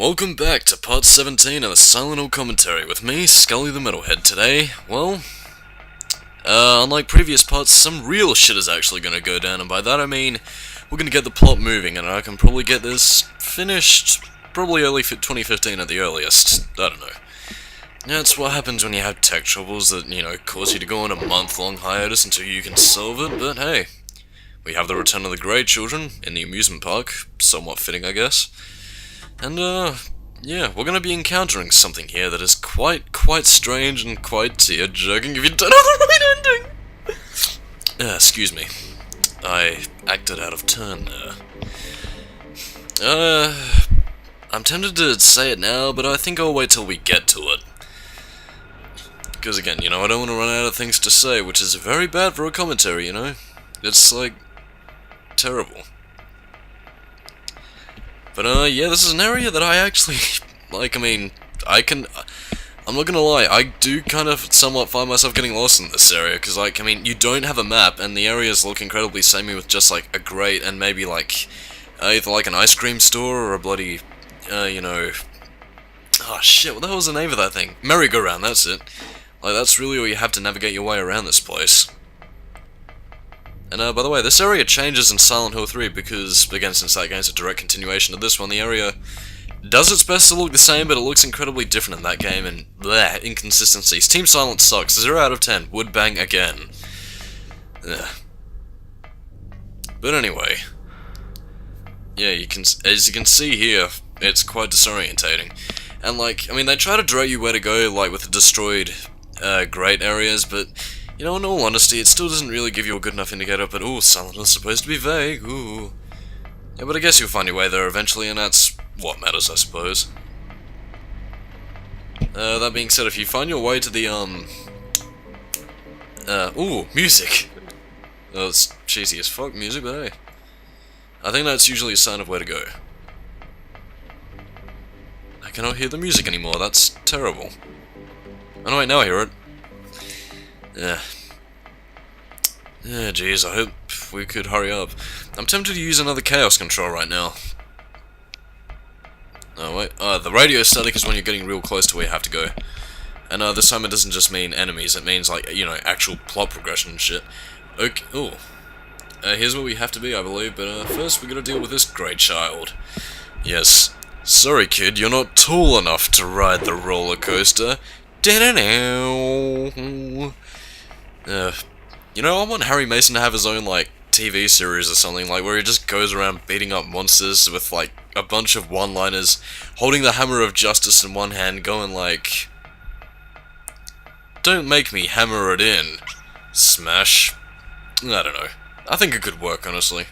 Welcome back to part 17 of the Silent Hill commentary with me, Skully the Metalhead. Today, well, unlike previous parts, some real shit is actually gonna go down, and by that I mean, we're gonna get the plot moving, and I can probably get this finished probably early 2015 at the earliest. I don't know. That's what happens when you have tech troubles that, you know, cause you to go on a month-long hiatus until you can solve it, but hey, we have the return of the Grey Children in the amusement park, somewhat fitting I guess. And, yeah, we're gonna be encountering something here that is quite strange and quite tear-jerking if you don't have the right ending! Excuse me. I acted out of turn there. I'm tempted to say it now, but I think I'll wait till we get to it. Because again, you know, I don't want to run out of things to say, which is very bad for a commentary, you know? It's, like, terrible. But, yeah, this is an area that I actually, like, I mean, I'm not gonna lie, I do kind of somewhat find myself getting lost in this area, because, like, I mean, you don't have a map, and the areas look incredibly samey with just, like, a grate, and maybe, like, either, like, an ice cream store, or a bloody, you know, oh, shit, what the hell was the name of that thing? Merry-go-round, that's it. Like, that's really all you have to navigate your way around this place. And, by the way, this area changes in Silent Hill 3 because, again, since that game's a direct continuation of this one, the area does its best to look the same, but it looks incredibly different in that game, and bleh, inconsistencies. Team Silent sucks. 0 out of 10. Would bang again. Ugh. But anyway, yeah, as you can see here, it's quite disorientating. And, like, I mean, they try to direct you where to go, like, with the destroyed, grate areas, but you know, in all honesty, it still doesn't really give you a good enough indicator, but ooh, Silent Hill's supposed to be vague, ooh. Yeah, but I guess you'll find your way there eventually, and that's what matters, I suppose. That being said, if you find your way to the, ooh, music! Oh, it's cheesy as fuck music, but hey. I think that's usually a sign of where to go. I cannot hear the music anymore, that's terrible. Oh no, wait, now I hear it. Yeah. Yeah, jeez, I hope we could hurry up. I'm tempted to use another chaos control right now. Oh, wait. The radio static is when you're getting real close to where you have to go. And, this time it doesn't just mean enemies, it means, like, you know, actual plot progression and shit. Okay, ooh. Here's where we have to be, I believe, but, first we gotta deal with this grey child. Yes. Sorry, kid, you're not tall enough to ride the roller coaster. You know, I want Harry Mason to have his own, like, TV series or something, like, where he just goes around beating up monsters with, like, a bunch of one-liners, holding the hammer of justice in one hand, going like, "Don't make me hammer it in." Smash. I don't know. I think it could work, honestly.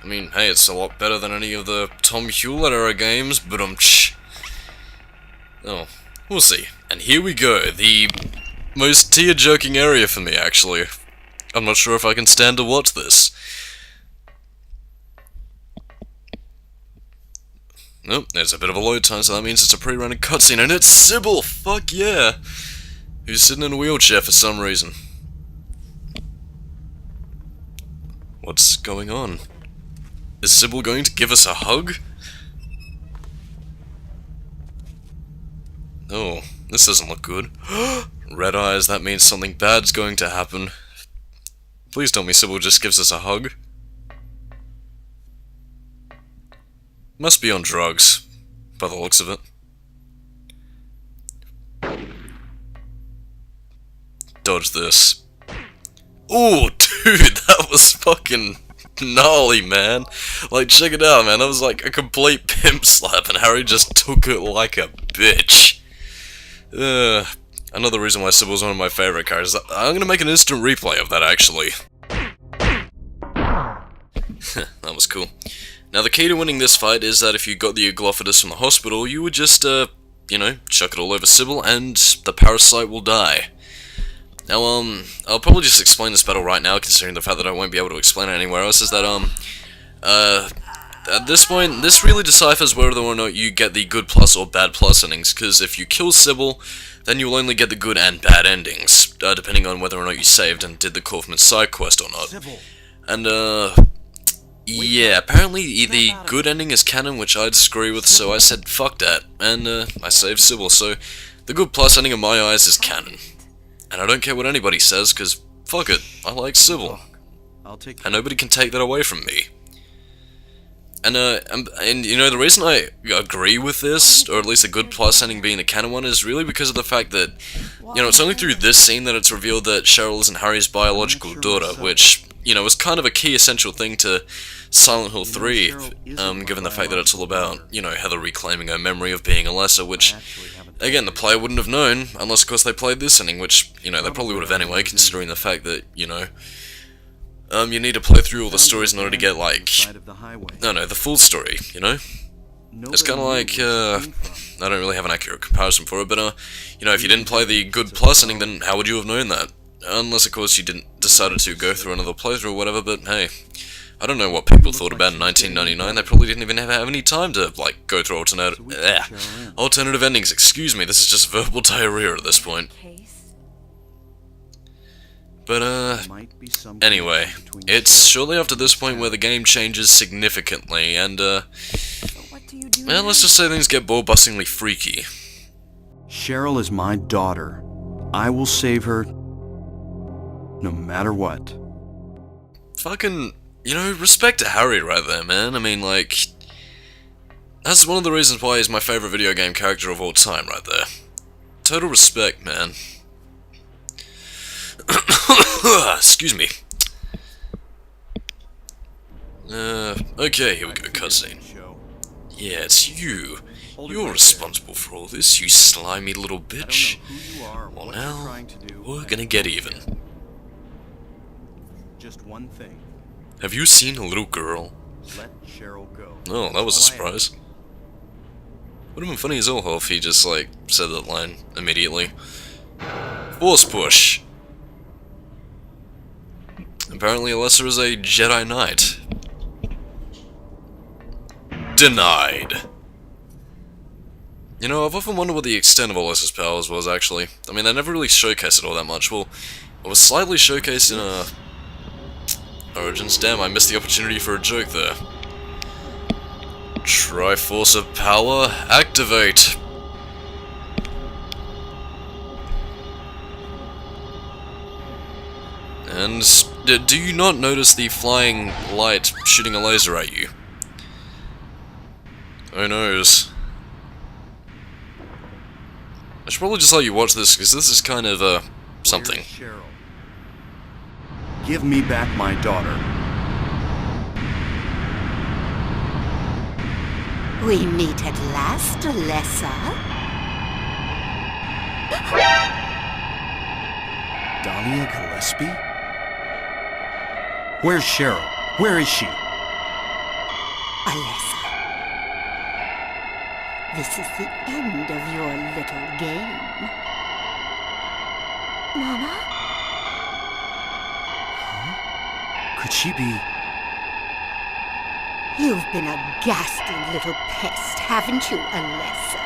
I mean, hey, it's a lot better than any of the Tom Hewlett-era games, but oh, we'll see. And here we go, the most tear-jerking area for me, actually. I'm not sure if I can stand to watch this. Nope, there's a bit of a load time, so that means it's a pre-running cutscene, and it's Cybil! Fuck yeah! Who's sitting in a wheelchair for some reason. What's going on? Is Cybil going to give us a hug? Oh, this doesn't look good. Red eyes, that means something bad's going to happen. Please tell me Cybil just gives us a hug. Must be on drugs, by the looks of it. Dodge this. Ooh, dude, that was fucking gnarly, man. Like, check it out, man. That was like a complete pimp slap, and Harry just took it like a bitch. Another reason why Cybil's one of my favorite characters. I'm gonna make an instant replay of that, actually. That was cool. Now, the key to winning this fight is that if you got the Aglophidus from the hospital, you would just, you know, chuck it all over Cybil, and the parasite will die. Now, I'll probably just explain this battle right now, considering the fact that I won't be able to explain it anywhere else, is that, at this point, this really deciphers whether or not you get the good plus or bad plus endings, because if you kill Cybil, then you'll only get the good and bad endings, depending on whether or not you saved and did the Kaufman side quest or not. Cybil. And, Yeah, apparently the good ending is canon, which I disagree with, so I said fuck that, and I saved Cybil, so the good plus ending in my eyes is canon. And I don't care what anybody says, because fuck it, I like Cybil. And nobody can take that away from me. And you know, the reason I agree with this, or at least a good plus ending being the canon one, is really because of the fact that, you know, it's only through this scene that it's revealed that Cheryl isn't Harry's biological daughter, which, you know, was kind of a key essential thing to Silent Hill 3, given the fact that it's all about, you know, Heather reclaiming her memory of being Alessa, which, again, the player wouldn't have known, unless, of course, they played this ending, which, you know, they probably would have anyway, considering the fact that, you know, you need to play through all the stories in order to get, like, no, the full story, you know? It's kind of like, I don't really have an accurate comparison for it, but, you know, if you didn't play the good plus ending, then how would you have known that? Unless, of course, you didn't decided to go through another playthrough or whatever, but hey, I don't know what people thought about in 1999, they probably didn't even have any time to, like, go through alternative endings, excuse me, this is just verbal diarrhea at this point. But, anyway, it's shortly after this point where the game changes significantly, and, well, let's just say things get ball-bustingly freaky. Cheryl is my daughter. I will save her, no matter what. Fucking, you know, respect to Harry right there, man. I mean, like, that's one of the reasons why he's my favorite video game character of all time right there. Total respect, man. Excuse me. Okay, here we go, cutscene. Yeah, it's you. You're responsible for all this, you slimy little bitch. Well now, we're gonna get even. Just one thing. Have you seen a little girl? Let Cheryl go. Oh, that was a surprise. Would have been funny as all if he just, like, said that line immediately. Force push! Apparently Alessa is a Jedi Knight. Denied. You know, I've often wondered what the extent of Alessa's powers was, actually. I mean, they never really showcased it all that much. Well, it was slightly showcased in, Origins. Damn, I missed the opportunity for a joke there. Triforce of Power, activate! And do you not notice the flying light shooting a laser at you? Who knows? I should probably just let you watch this, because this is kind of, something. Cheryl. Give me back my daughter. We meet at last, Alessa. Dahlia Gillespie? Where's Cheryl? Where is she? Alessa. This is the end of your little game. Mama? Huh? Could she be... You've been a ghastly little pest, haven't you, Alessa?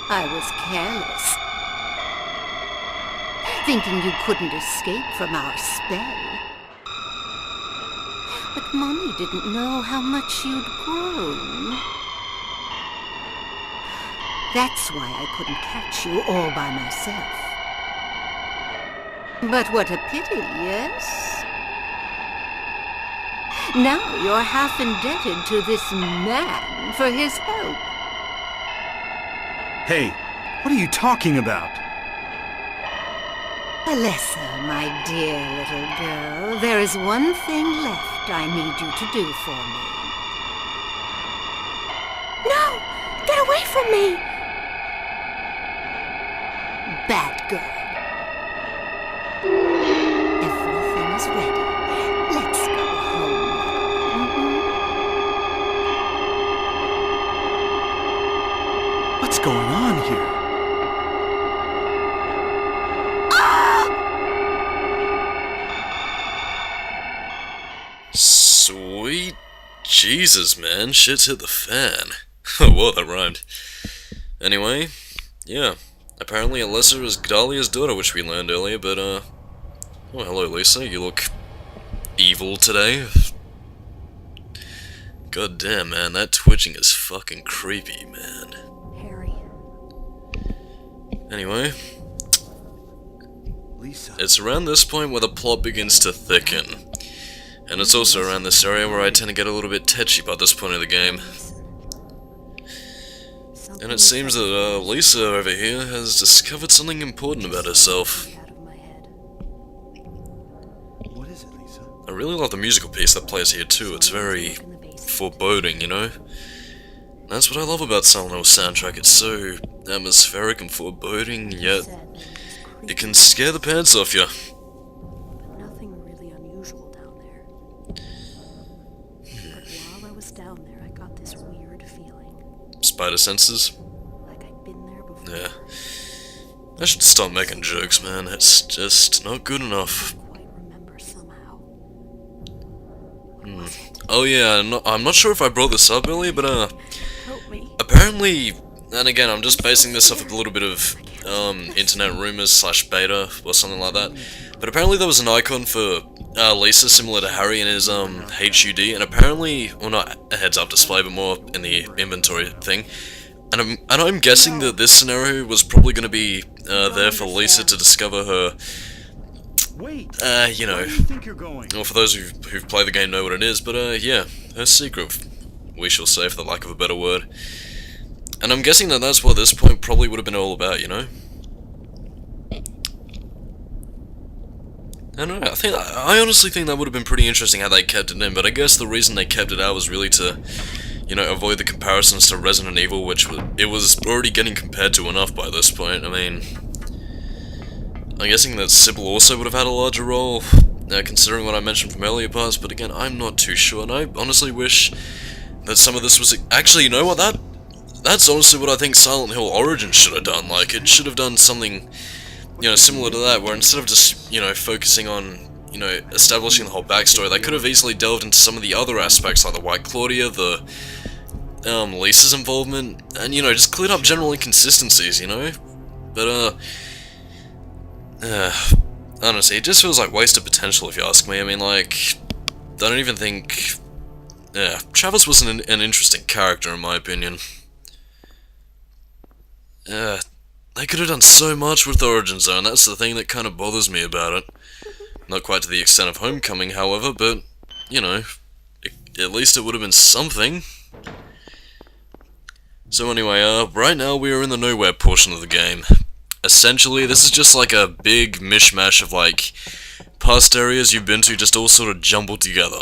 I was careless, thinking you couldn't escape from our spell. But Mommy didn't know how much you'd grown. That's why I couldn't catch you all by myself. But what a pity, yes? Now you're half indebted to this man for his help. Hey, what are you talking about? Alessa, my dear little girl, there is one thing left I need you to do for me. No! Get away from me! Bad girl. Everything is ready. Let's go home. What's going on here? Sweet Jesus, man. Shit's hit the fan. Whoa, that rhymed. Anyway, yeah. Apparently Alessa is Dahlia's daughter, which we learned earlier, but, oh, hello, Lisa. You look evil today. God damn, man, that twitching is fucking creepy, man. Harry. Anyway, Lisa. it's around this point where the plot begins to thicken. And it's also around this area where I tend to get a little bit tetchy by this point of the game. And it seems that Lisa over here has discovered something important about herself. What is it, Lisa? I really love the musical piece that plays here too. It's very foreboding, you know? That's what I love about Silent Hill's soundtrack. It's so atmospheric and foreboding, yet it can scare the pants off you. Nothing really unusual down there. But while I was down there, I got this weird feeling. Spider senses? Like I'd been there before. Yeah. I should stop making jokes, man. It's just not good enough. I don't quite remember somehow. Oh yeah, I'm not sure if I brought this up earlier, but Help me. apparently, and again, I'm just basing this off of a little bit of internet rumors / beta or something like that. But apparently there was an icon for Lisa similar to Harry in his HUD, and apparently, well, not a heads-up display, but more in the inventory thing. And I'm guessing that this scenario was probably going to be there for Lisa to discover her. Wait. You know. Where do you think you're going? Well, for those who've played the game know what it is, but yeah, her secret, we shall say, for the lack of a better word. And I'm guessing that that's what this point probably would have been all about, you know? I don't know, I honestly think that would have been pretty interesting how they kept it in, but I guess the reason they kept it out was really to, you know, avoid the comparisons to Resident Evil, which it was already getting compared to enough by this point. I mean, I'm guessing that Cybil also would have had a larger role, considering what I mentioned from earlier parts, but again, I'm not too sure, and I honestly wish that some of this was... Actually, you know what, that's honestly what I think Silent Hill Origins should have done. Like, it should have done something, you know, similar to that, where instead of just, you know, focusing on, you know, establishing the whole backstory, they could have easily delved into some of the other aspects, like the White Claudia, the, Lisa's involvement, and, you know, just cleared up general inconsistencies, you know? But, honestly, it just feels like wasted potential, if you ask me. I mean, like, I don't even think... Yeah, Travis wasn't an interesting character, in my opinion. They could have done so much with Origins, though, and that's the thing that kind of bothers me about it. Not quite to the extent of Homecoming, however, but, you know, at least it would have been something. So anyway, right now we are in the nowhere portion of the game. Essentially, this is just like a big mishmash of, like, past areas you've been to just all sort of jumbled together.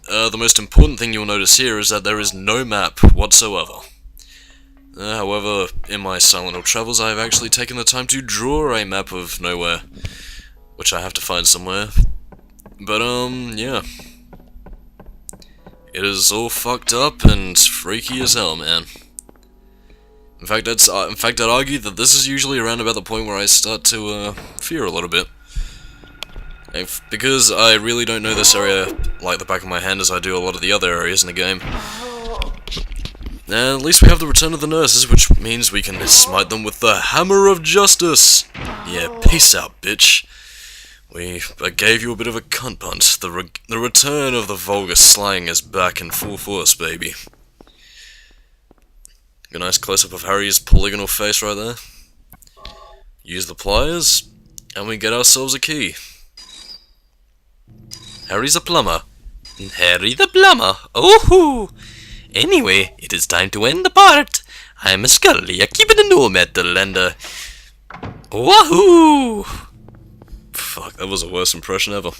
The most important thing you'll notice here is that there is no map whatsoever. However, in my Silent Hill travels, I have actually taken the time to draw a map of nowhere, which I have to find somewhere. But, yeah. It is all fucked up and freaky as hell, man. In fact, I'd argue that this is usually around about the point where I start to, fear a little bit. Because I really don't know this area like the back of my hand as I do a lot of the other areas in the game. And at least we have the return of the nurses, which means we can smite them with the Hammer of Justice! Yeah, peace out, bitch. I gave you a bit of a cunt punt. The return of the vulgar slang is back in full force, baby. A nice close-up of Harry's polygonal face right there. Use the pliers, and we get ourselves a key. Harry's a plumber. Harry the plumber. Oh-hoo! Anyway, it is time to end the part. I'm a Skully, a keeping a no metal, and wahoo! Fuck, that was the worst impression ever.